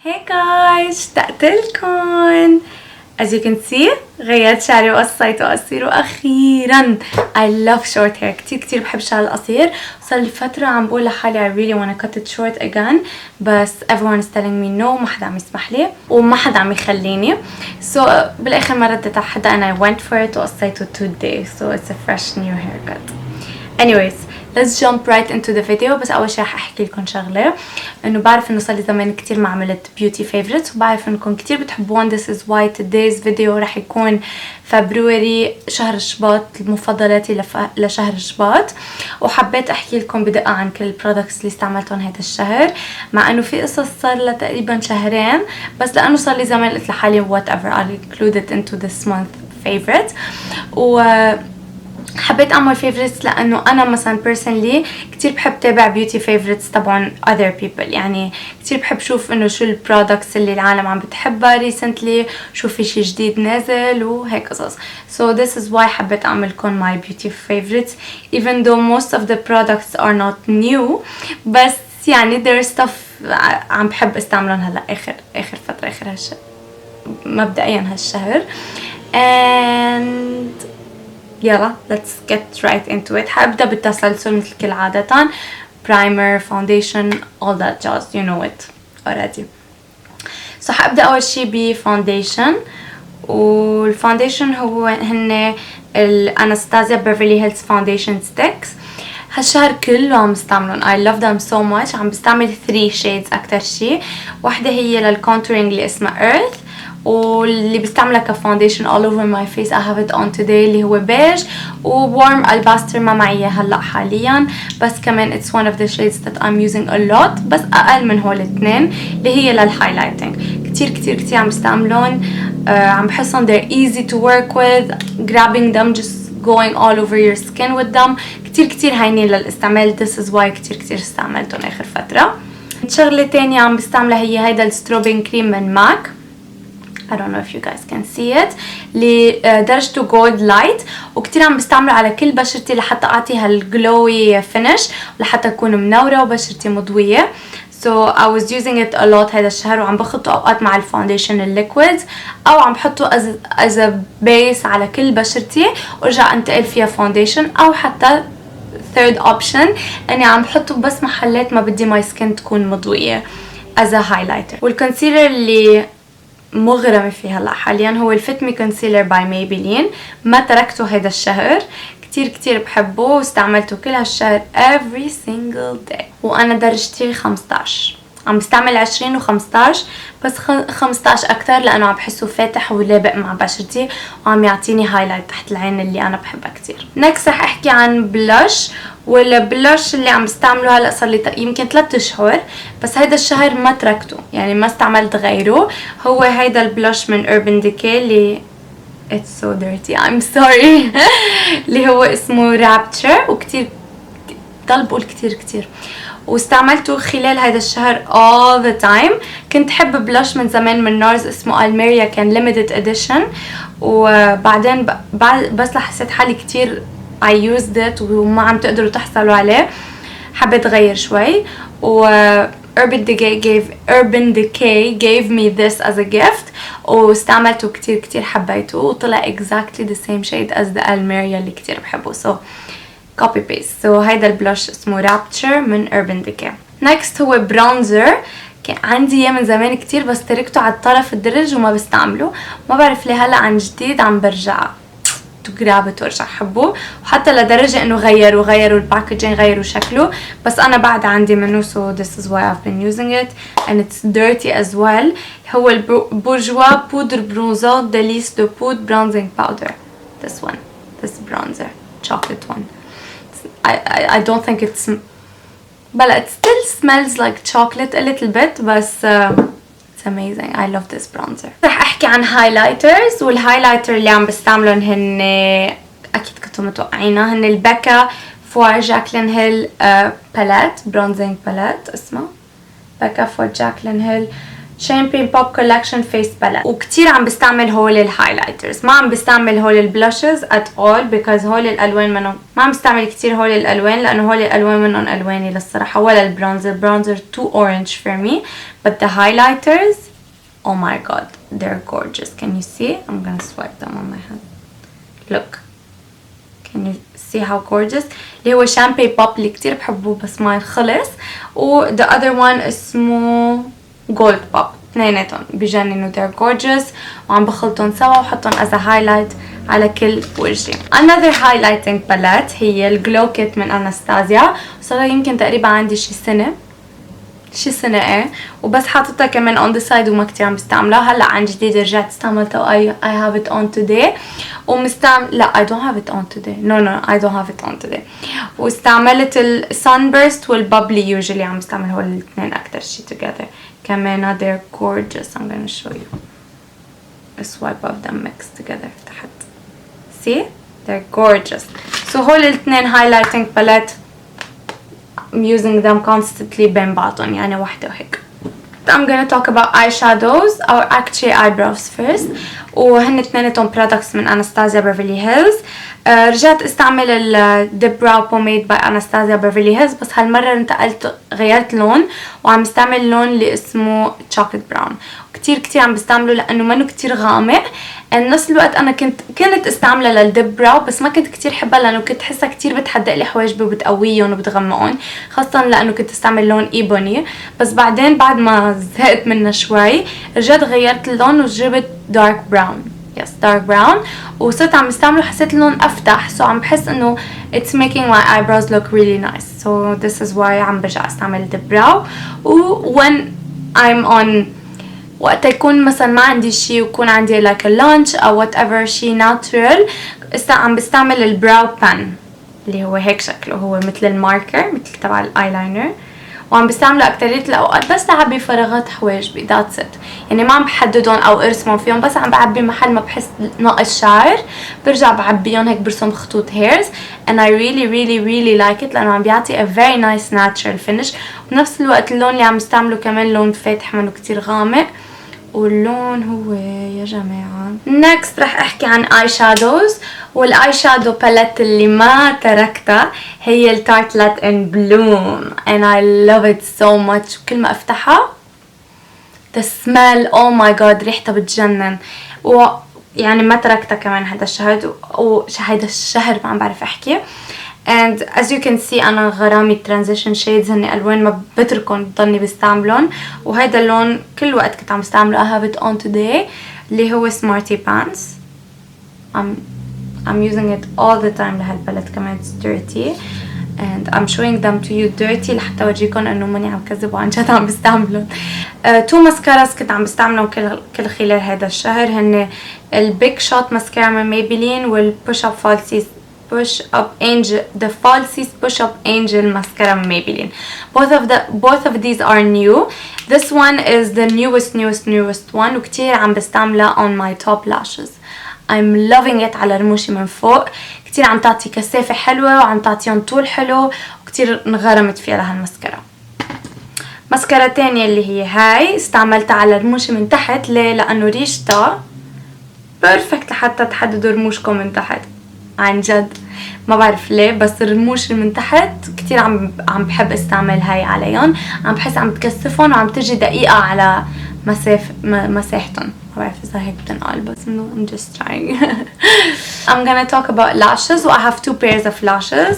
Hey guys, اشتقت لكم. As you can see غيرت شعري وقصيته قصيره أخيرا. I love short hair. كتير بحب الشعر القصير. صار لي فترة عم بقول لحالي I really wanna cut it short again بس everyone is telling me no, ما حدا عم يسمح لي وما حدا عم يخليني. So بالآخر ما ردت على حدا and I went for it وقصيته today. So it's a fresh new haircut. Anyways, let's jump right into the video. بس اول شيء رح احكي لكم شغله انه بعرف انه صار لي زمان كثير ما عملت beauty favorites وبعرف انكم كثير بتحبون. This is why today's video رح يكون فبروري شهر شباط المفضلاتي لشهر شباط وحبيت احكي لكم بدقه عن كل البرودكتس اللي استعملتهم هذا الشهر مع انه في قصص صار لها تقريبا شهرين بس لانه صار لي زمان قلت لحالي whatever I'll include it into this month favorite. و حبيت اعمل favorites لانه انا مثلا personally كتير بحب تابع beauty favorites تبعون other people. يعني كتير بحب شوف انه شو البرودكتس اللي العالم عم بتحبها recently, شو في شي جديد نازل وهيك قصص. So this is why حبيت اعملكم my beauty favorites even though most of the products are not new بس يعني there is stuff عم بحب استعملهم هلا اخر فترة اخر مبدئيا هالشهر. And يلا let's get right into it. حابدأ بالتسلسل مثل كل عادة primer, foundation, all that jazz, you know it already. So حابدأ أول شي بفاونديشن والفاونديشن هن الأناستازيا بيفرلي هيلز فاونديشن ستيكس. هالشهر كله عم بستعملهم I love them so much. عم بستعمل 3 shades أكتر شي. واحدة هي للكونتورينج اللي اسمها earth واللي بستعملها كفاونديشن all over my face I have it on today اللي هو بيج وwarm albaster ما معي هلا حاليا بس كمان it's one of the shades that I'm using a lot بس اقل من هول الاثنين اللي هي للهايلايتنج. كتير عم بستعملون. عم بحسهم they're easy to work with, grabbing them just going all over your skin with them. كتير هينين للاستعمال. this is why كتير استعملتهم اخر فترة. شغلة تانية عم بستعملها هي هيدا الستروبين كريم من ماك. I don't know if you guys can see it لدرجته جولد لايت وكتير عم بستعمله على كل بشرتي لحتى اعطي هالجلوي فينش ولحتى اكون منورة وبشرتي مضوية. So I was using it a lot هذا الشهر وعم بخطه اوقات مع الفاونديشن الليكويد او عم بحطه as a base على كل بشرتي وارجع انتقل فيها فاونديشن او حتى third option اني عم بحطه بس محلات ما بدي my skin تكون مضوية as a highlighter. والكونسيلر اللي مغرمة فيه هلا حاليا هو الفيت مي كونسيلر باي ميبلين. ما تركته هذا الشهر. كتير بحبه واستعملته كل هالشهر every single day وانا درجتي 15. عم بستعمل 20 و15 بس 15 اكتر لانه عم بحسه فاتح ولابق مع بشرتي وعم يعطيني هايلايت تحت العين اللي انا بحبها كتير. نكست رح احكي عن بلاش والبلاش اللي عم بستعمله هلا صار لي يمكن 3 اشهر بس هيدا الشهر ما تركته يعني ما استعملت غيره. هو هيدا البلاش من Urban Decay اللي it's so dirty I'm sorry اللي هو اسمه Rapture وكتير ضل بقول كتير واستعملته خلال هذا الشهر all the time. كنت حب بلاش من زمان من نارز اسمه الميريا كان limited edition وبعدين بس لحسيت حالي كتير I used it وما عم تقدروا تحصلوا عليه حبيت غير شوي و Urban Decay gave me this as a gift واستعملته كتير حبيته وطلع exactly the same shade as the Almeria اللي كتير بحبه. So copy paste. So هيدا البلاش اسمه Rapture من Urban Decay. next هو برونزر. كان عندي اياه من زمان كتير بس تركته على الطرف الدرج وما بستعمله. ما بعرف ليه هلا عن جديد عم برجع تجرابت وارجع احبه وحتى لدرجة انه غيروا الباكجين غيروا شكله بس انا بعد عندي منه. so this is why I've been using it and it's dirty as well. هو البورجوا بودر برونزات دليس دو بود bronzing powder. this bronzer chocolate one. I don't think it's but it still smells like chocolate a little bit بس it's amazing. I love this bronzer. رح احكي عن highlighters والهايلايتر اللي عم بستعملهم هن اكيد كنتوا متوقعينها هن البكا فور جاكلين هيل باليت برونزينج باليت اسمه بكا فور جاكلين هيل شامبين بوب كولكشن فيس باليت. وكتير عم بستعمل هول الهايلايترز، ما عم بستعمل هول البلاشز at all because هول الالوان منهم، ما عم بستعمل كتير هول الالوان لانه هول الالوان منهم الواني للصراحه. ولا البرونزر too orange for me, but the highlighters, oh my god, they're gorgeous. Can you see? I'm gonna swipe them on my hand. Look, can you see how gorgeous؟ اللي هو شامبي بوب اللي كتير بحبه بس ما خلص، و the other one اسمه جولد بوب. اثنيناتهم بجننوا، they're gorgeous، وعم بخلطهم سوا وحطهم as a highlight على كل وجهي. another highlighting palette هي الجلو كيت من اناستازيا. صار يمكن تقريبا عندي شي سنة ايه، وبس حاطتها كمان on the side وما كتير عم بستعملها. هلا عن جديد رجعت استعملتها I have it on today، لا I don't have it on today. no I don't have it on today. واستعملت ال sunburst والبابلي usually عم بستعمل هول الاثنين اكتر شي together كمان. they're gorgeous. I'm gonna show you a swipe of them mixed together تحت. see they're gorgeous. so هول الاثنين highlighting palette I'm using them constantly بين بعضهم، يعني واحدة وهيك. I'm gonna talk about eyeshadows or actually eyebrows first. وهن اثنيناتهم products من Anastasia Beverly Hills. رجعت استعمل ال The Brow Pomade by Anastasia Beverly Hills، بس هالمرة غيرت لون وعم بستعمل لون اللي اسمه chocolate brown. كتير عم بستعمله لانه منه كتير غامق. نفس الوقت انا كنت استعمله للدب براو، بس ما كنت كتير حبها لانه كنت حسها كتير بتحدق لي حواجبي وبتقويهم وبتغمقهم، خاصه لانه كنت استعمل لون ايبوني. بس بعدين بعد ما زهقت منه شوي رجعت غيرت اللون وجبت دارك براون. يس دارك براون، وصرت عم بستعمله حسيت اللون افتح، سو عم بحس انه it's making my eyebrows look really nice. so this is why عم برجع استعمل الدب براو. when I'm on وقت يكون مثلا ما عندي شي ويكون عندي like a lunch او whatever شي natural، عم بستعمل البراو بان اللي هو هيك شكله، هو مثل الماركر مثل تبع الايلاينر، وعم بستعمله اكترية الاوقات بس لعبي فراغات حواجبي. that's it. يعني ما عم بحددهم او ارسمهم فيهم، بس عم بعبي محل ما بحس ناقص شعر برجع بعبيهم هيك، برسم خطوط hairs and I really like it لانه عم بيعطي a very nice natural finish. وبنفس الوقت اللون اللي عم بستعمله كمان لون فاتح منه كتير غامق، واللون هو يا جماعة. next رح احكي عن اي شادوز، والاي شادو باليت اللي ما تركتها هي التارتلت ان بلوم and I love it so much. وكل ما افتحها the smell oh my god ريحتها بتجنن. يعني ما تركتها كمان هذا الشهر، وهذا الشهر ما عم بعرف احكي. and as you can see انا غرامي transition shades هن الوان ما بتركن بضلني بستعملهم، وهذا اللون كل وقت كنت عم بستعمله I have it on today اللي هو Smarty Pants. I'm using it all the time لهالبلد كمان. it's dirty and I'm showing them to you dirty لحتى اورجيكم انه ماني عم كذب وعن جد عم بستعملهم. تو ماسكاراز كنت عم بستعملهم كل خلال هذا الشهر، هن البيج شوت ماسكارا من ميبلين والبوش اب فالسيس the Falsies Push Up Angel mascara من Maybelline. both of these are new. this one is the newest one وكتير عم بستعملها on my top lashes. I'm loving it على رموشي من فوق، كتير عم تعطي كثافة حلوة وعم تعطيهم طول حلو، وكتير انغرمت فيها لهالمسكرة. مسكرة تانية اللي هي هاي استعملتها على رموشي من تحت. ليه؟ لأنه ريشتها بيرفكت لحتى تحددوا رموشكم من تحت. عن جد ما بعرف ليه، بس الرموش اللي من تحت كتير عم بحب استعمل هاي عليهم. عم بحس عم تكثفهم وعم تجي دقيقة على مساحتهم. ما بعرف إذا هيك بتنقال، بس إنه I'm just trying. I'm gonna talk about lashes. I have 2 pairs of lashes.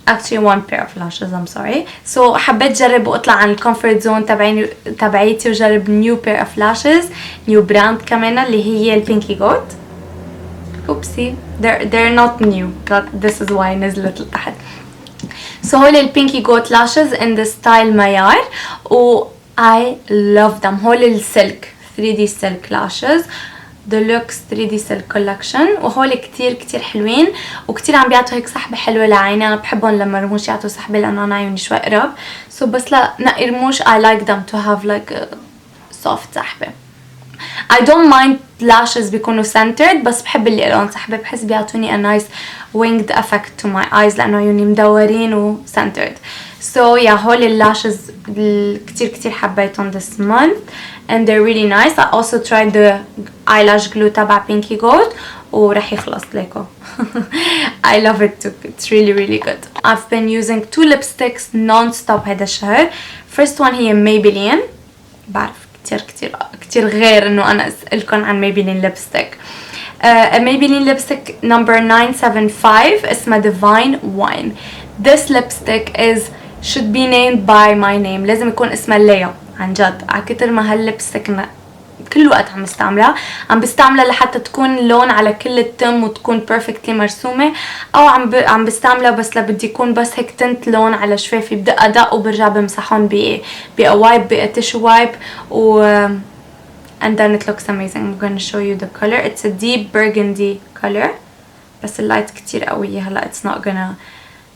Actually 1 pair of lashes, I'm sorry. So حبيت جرب واطلع عن الكومفورت زون تبعيتي وجرب new pair of lashes new brand كمان اللي هي البينكي جوت. oopsie they're not new but this is why نزلت لتحت. so هول البينكي جوت lashes in the style ميار و I love them. هول السلك 3D silk lashes deluxe 3D silk collection، وهول كتير حلوين وكتير عم بيعطوا هيك سحبة حلوة لعيني. انا بحبهم لما رموش يعطوا سحبة لانه انا عيوني شوي قرب، so بس لا نقي رموش I like them to have like a soft سحبة. I don't mind lashes بيكونوا centered، بس بحب اللي لهم سحبة، بحس بيعطوني a nice winged effect to my eyes لأنه عيوني مدورين و centered. So yeah, هول اللاشز كتير حبيتهم this month and they're really nice. I also tried the eyelash glue تبع Pinky Gold ورح يخلص ليكو. I love it too. It's really good. I've been using 2 lipsticks non-stop هذا الشهر. First one هي Maybelline. بعرف كتير غير انه انا اسألكم عن Maybelline lipstick. Maybelline lipstick number 975 اسمها Divine Wine. This lipstick should be named by my name. لازم يكون اسمها ليا عن جد. على كتر ما هاللبستيك كل وقت عم بستعملها لحتى تكون لون على كل التم وتكون perfectly مرسومة، او عم بستعملها بس لبدي يكون بس هيك تنت لون على شفافي، بدق ادق وبرجع بمسحهم بوايب بتيشو وايب and then it looks amazing. I'm gonna show you the color. It's a deep burgundy color بس اللايت كتير قوية هلا it's not gonna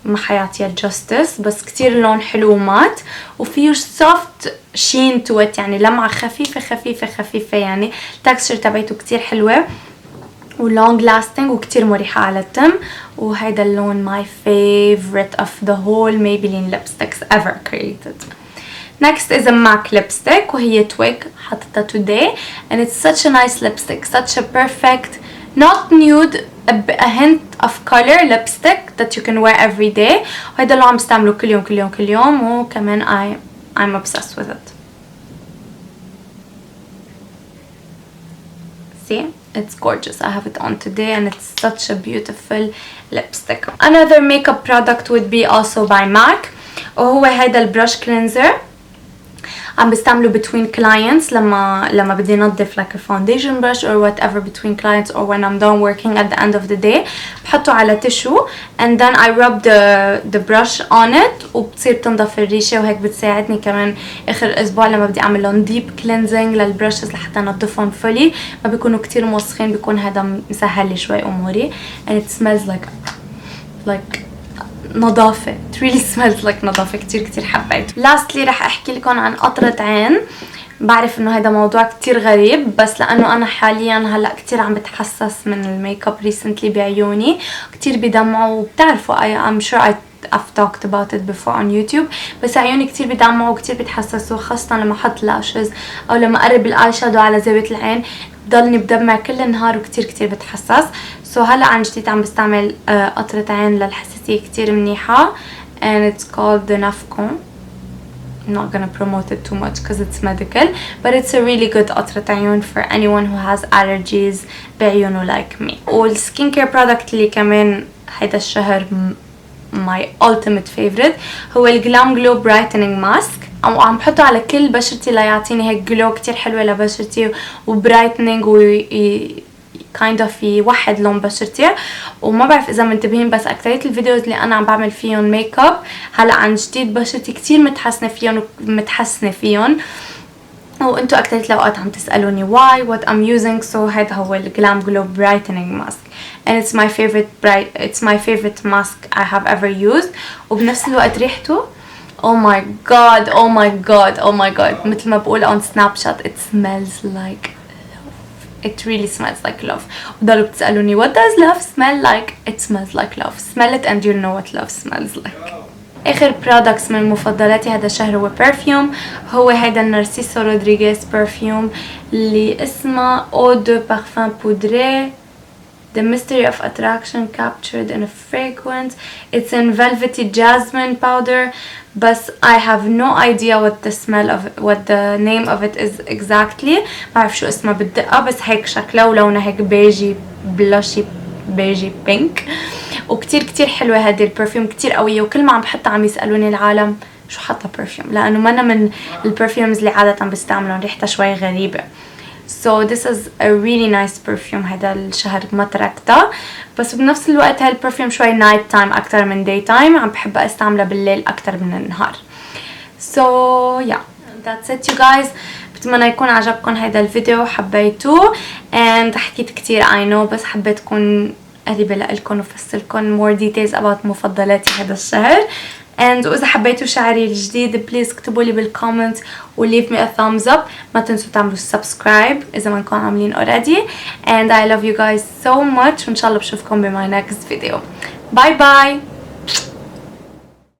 ما حيعطيها justice، بس كتير لون حلو ومات وفيه soft sheen to it، يعني لمعة خفيفة يعني التكستشر تبعته كتير حلوة و long lasting وكتير مريحة على التم. وهيدا اللون my favorite of the whole Maybelline lipsticks ever created. Next is a MAC lipstick وهي Twig حطتها today and it's such a nice lipstick, such a perfect not nude a hint of color lipstick that you can wear every day. وهيدا اللي عم بستعمله كل يوم وكمان I'm obsessed with it. See, it's gorgeous. I have it on today and it's such a beautiful lipstick. Another makeup product would be also by MAC وهو هيدا البrush cleanser. عم بستعمله between clients لما بدي نظف like a foundation brush or whatever between clients or when I'm done working at the end of the day. بحطه على tissue and then I rub the brush on it وبتصير تنضف الريشة، وهيك بتساعدني كمان آخر أسبوع لما بدي أعمل لهم deep cleansing للبرشز لحتى نضفهم fully ما بيكونوا كتير موسخين، بيكون هذا مسهل لي شوي أموري and it smells like نظافة. it really smells like نظافة. كتير حبيته. lastly رح احكي لكم عن قطرة عين. بعرف انه هذا موضوع كتير غريب بس لانه انا حاليا هلا كتير عم بتحسس من الميك اب recently بعيوني، كتير بدمعوا وبتعرفوا I'm sure I've talked about it before on YouTube، بس عيوني كتير بدمعوا وكتير بتحسسوا خاصة لما احط لاشز او لما اقرب الاي شادو على زاوية العين ضلني بدمع كل النهار وكتير بتحسس. سو هلا عن جديد عم بستعمل قطرة عين للحساسية كتير منيحة and it's called the Nafcon. I'm not gonna promote it too much because it's medical but it's a really good قطرة عيون for anyone who has allergies بعيونه like me. والسكين كير برودكت اللي كمان هيدا الشهر my ultimate favorite هو الجلام جلو برايتنينج ماسك. عم بحطه على كل بشرتي ليعطيني هيك جلو كتير حلوة لبشرتي وبرايتنينج و kind of يوحد لون بشرتي. وما بعرف اذا منتبهين بس اكترية الفيديوز اللي انا عم بعمل فيهم ميك اب هلا عن جديد بشرتي كتير متحسنة فيهم وانتو اكترية الاوقات عم تسألوني why what I'm using. so هيدا هو الجلام جلو برايتنينج ماسك and it's my favorite mask I have ever used. وبنفس الوقت ريحته oh my god مثل ما بقول on Snapchat it smells like it really smells like love. وضلوا بتسألوني what does love smell like? it smells like love. smell it and you'll know what love smells like. اخر products من مفضلاتي هذا الشهر هو perfume. هو هيدا النارسيسو رودريغيز perfume اللي اسمه eau de parfum poudré The mystery of attraction captured in a fragrance. It's in velvety jasmine powder but I have no idea what the name of it is exactly. ما بعرف شو اسمها بالدقة بس هيك شكلها ولونها هيك بيجي بلاشي بيجي بينك وكتير حلوة. هذه البرفيوم كتير قوية وكل ما عم بحطها عم يسألوني العالم شو حاطة برفيوم لأنه ما أنا من البرفيومز اللي عادة بستعملهم ريحتها شوي غريبة. So this is a really nice perfume. هذا الشهر ما تركتها بس بنفس الوقت هالبرفيوم شوي night time أكتر من day time. عم بحب استعملها بالليل أكتر من النهار. So yeah that's it you guys. بتمنى يكون عجبكم هذا الفيديو حبيتوه and حكيت كتير I know بس حبيت أكون قريبة لكم وفصلكم more details about مفضلاتي هذا الشهر. and وإذا حبيتوا شعري الجديد بليز اكتبوا لي بالكومنت و leave me a thumbs up. ما تنسوا تعملوا subscribe إذا ما نكون عاملين already and I love you guys so much وإن شاء الله بشوفكم بماي next video. باي باي.